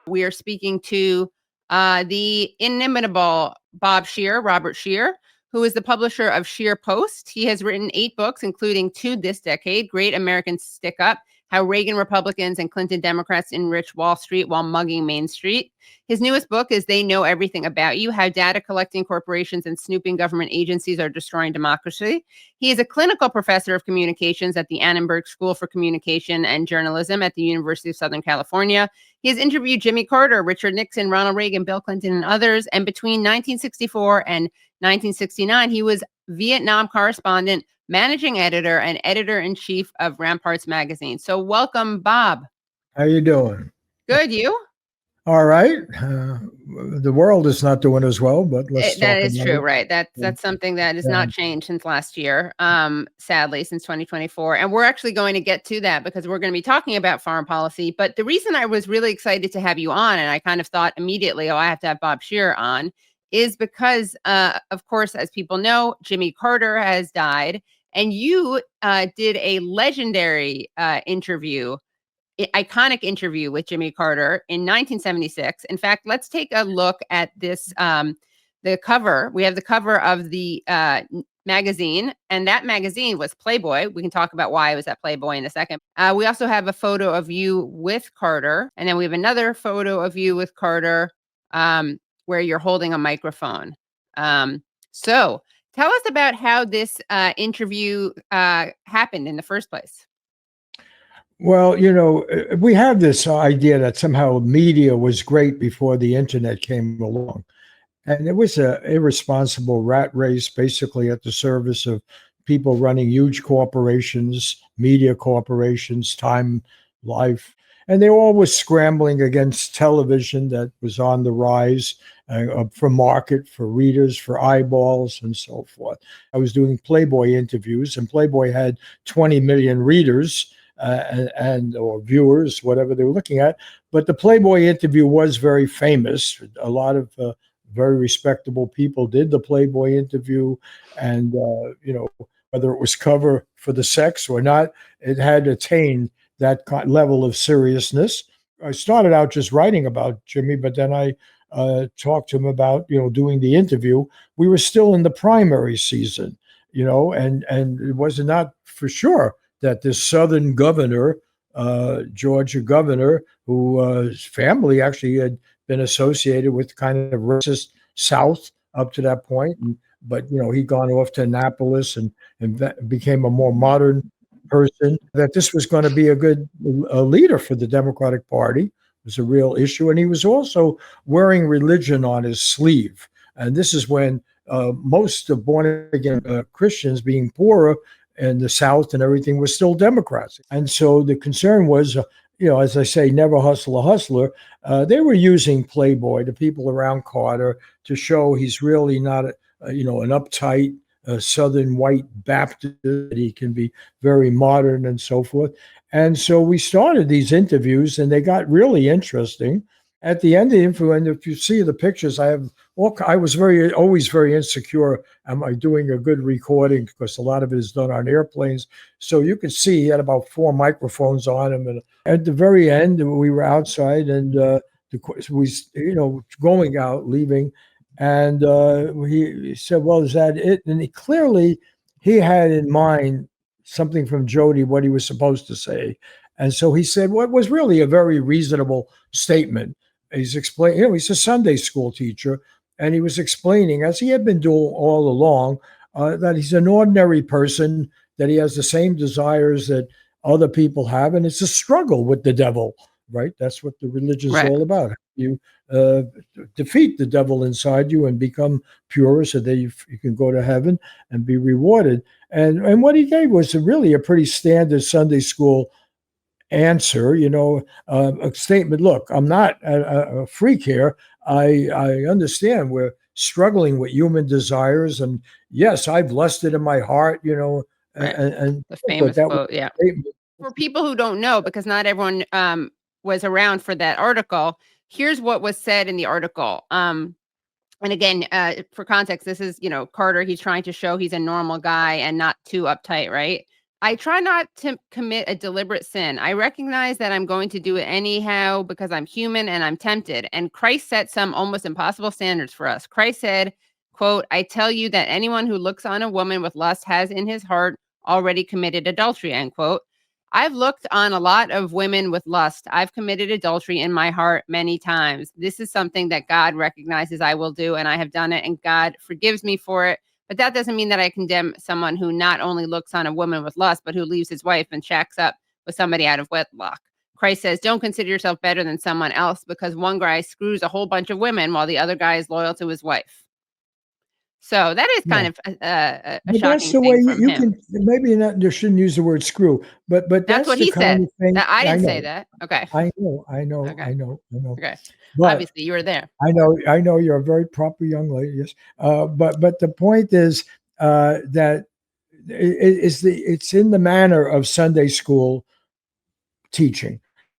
We are speaking to the inimitable Robert Scheer, who is the publisher of Scheer Post. He has written 8 books, including 2 this decade: Great American Stick Up, How Reagan Republicans and Clinton Democrats Enrich Wall Street While Mugging Main Street. His newest book is They Know Everything About You, How Data Collecting Corporations and Snooping Government Agencies Are Destroying Democracy. He is a clinical professor of communications at the Annenberg School for Communication and Journalism at the University of Southern California. He has interviewed Jimmy Carter, Richard Nixon, Ronald Reagan, Bill Clinton, and others. And between 1964 and 1969, he was Vietnam correspondent, managing editor, and editor-in-chief of Ramparts magazine. So welcome, Bob. How you doing? Good, you? All right. The world is not doing as well, but let's That talk is about true, it. right? That's something that has not changed since last year, sadly, since 2024. And we're actually going to get to that because we're going to be talking about foreign policy. But the reason I was really excited to have you on, and I kind of thought immediately, oh, I have to have Bob Scheer on, is because, of course, as people know, Jimmy Carter has died. And you did a legendary iconic interview with Jimmy Carter in 1976. In fact, let's take a look at this, the cover. We have the cover of the magazine, and that magazine was Playboy. We can talk about why it was at Playboy in a second. We also have a photo of you with Carter, and then we have another photo of you with Carter where you're holding a microphone. So tell us about how this interview happened in the first place. Well, we have this idea that somehow media was great before the internet came along. And it was an irresponsible rat race, basically at the service of people running huge corporations, media corporations, Time, Life. And they were always scrambling against television that was on the rise for market, for readers, for eyeballs, and so forth. I was doing Playboy interviews, and Playboy had 20 million readers or viewers, whatever they were looking at. But the Playboy interview was very famous. A lot of very respectable people did the Playboy interview, and whether it was cover for the sex or not, it had attained that level of seriousness. I started out just writing about Jimmy, but then I talked to him about doing the interview. We were still in the primary season, and it was not for sure that this Southern governor, Georgia governor, whose family actually had been associated with kind of racist South up to that point, but he'd gone off to Annapolis and became a more modern person, that this was going to be a good leader for the Democratic Party. It was a real issue. And he was also wearing religion on his sleeve. And this is when most of born-again Christians, being poorer in the South and everything, were still Democrats. And so the concern was, as I say, never hustle a hustler. They were using Playboy, the people around Carter, to show he's really not, an uptight Southern white Baptist. He can be very modern and so forth. And so we started these interviews, and they got really interesting. At the end of the interview, and if you see the pictures, I was always very insecure. Am I doing a good recording? Because a lot of it is done on airplanes. So you can see he had about 4 microphones on him. And at the very end, we were outside, and going out, leaving. And he said, well, is that it? And he had in mind something from Jody, what he was supposed to say. And so he said what was really a very reasonable statement. He's explaining, he's a Sunday school teacher, and he was explaining, as he had been doing all along, that he's an ordinary person, that he has the same desires that other people have, and it's a struggle with the devil, right? That's what the religion is all about. You defeat the devil inside you and become pure, so that you can go to heaven and be rewarded. And what he gave was really a pretty standard Sunday school answer, a statement. Look, I'm not a freak here. I understand we're struggling with human desires, and yes, I've lusted in my heart, and the famous quote. Yeah. For people who don't know, because not everyone was around for that article, here's what was said in the article. And again, for context, this is, Carter. He's trying to show he's a normal guy and not too uptight, right? I try not to commit a deliberate sin. I recognize that I'm going to do it anyhow because I'm human and I'm tempted. And Christ set some almost impossible standards for us. Christ said, quote, I tell you that anyone who looks on a woman with lust has in his heart already committed adultery, end quote. I've looked on a lot of women with lust. I've committed adultery in my heart many times. This is something that God recognizes I will do, and I have done it, and God forgives me for it. But that doesn't mean that I condemn someone who not only looks on a woman with lust, but who leaves his wife and shacks up with somebody out of wedlock. Christ says, don't consider yourself better than someone else because one guy screws a whole bunch of women while the other guy is loyal to his wife. So that is kind of a But that's shocking the way thing from you him. can, maybe not, you shouldn't use the word screw, but That's that's what the he kind said. of thing. That I I didn't say know, that. Okay. Okay. I know. Okay. But Obviously, you were there. I know you're a very proper young lady. Yes. But the point is that it's in the manner of Sunday school teaching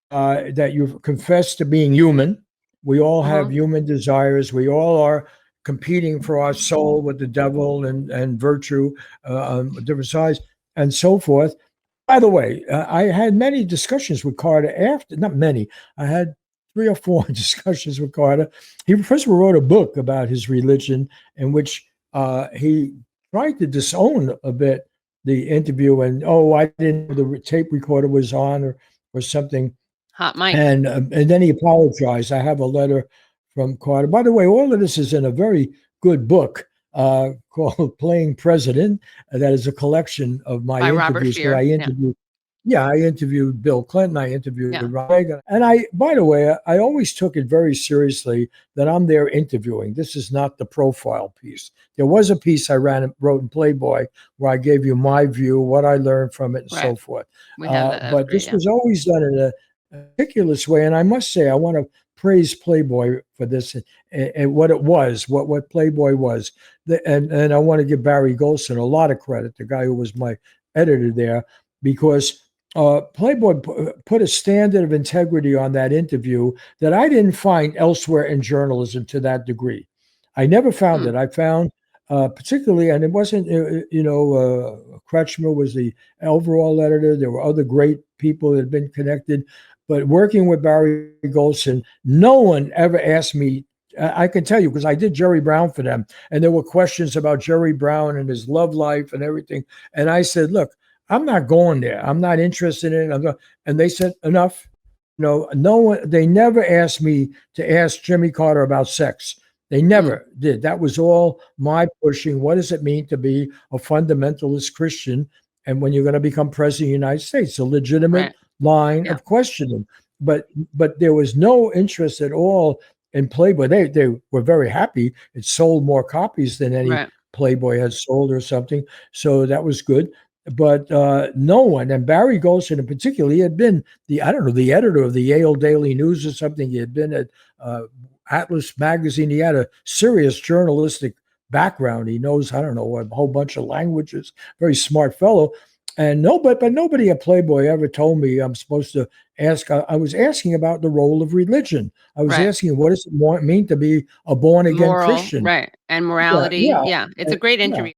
that you confess to being human. We all have human desires. We all are competing for our soul with the devil and virtue on different sides and so forth. By the way, I had many discussions with Carter after, not many, I had 3 or 4 discussions with Carter. He first of all wrote a book about his religion in which he tried to disown a bit the interview and, oh, I didn't know the tape recorder was on or something. Hot mic. And then he apologized. I have a letter from Carter. By the way, all of this is in a very good book called Playing President. That is a collection of my By Robert interviews. Scheer. I interviewed, I interviewed Bill Clinton. I interviewed Yeah. Ronald Reagan. And by the way, I always took it very seriously that I'm there interviewing. This is not the profile piece. There was a piece I wrote in Playboy where I gave you my view, what I learned from it, and so forth. We have that. But this was always done in a meticulous way. And I must say, I want to praise Playboy for this and what it was, what Playboy was. And I want to give Barry Golson a lot of credit, the guy who was my editor there, because Playboy put a standard of integrity on that interview that I didn't find elsewhere in journalism to that degree. I never found it. I found particularly, and it wasn't, Kretschmer was the overall editor. There were other great people that had been connected. But working with Barry Golson, no one ever asked me. I can tell you because I did Jerry Brown for them, and there were questions about Jerry Brown and his love life and everything. And I said, "Look, I'm not going there. I'm not interested in it." And they said, "Enough." No one. They never asked me to ask Jimmy Carter about sex. They never did. That was all my pushing. What does it mean to be a fundamentalist Christian? And when you're going to become president of the United States, a legitimate line of questioning. But there was no interest at all in Playboy. They were very happy. It sold more copies than any Playboy had sold or something. So that was good. But no one, and Barry Golson in particular, he had been the editor of the Yale Daily News or something. He had been at Atlas Magazine. He had a serious journalistic background. He knows, a whole bunch of languages, very smart fellow. And nobody at Playboy ever told me I'm supposed to ask. I was asking about the role of religion. I was asking, what does it mean to be a born again Christian? And morality. Yeah. It's a great interview.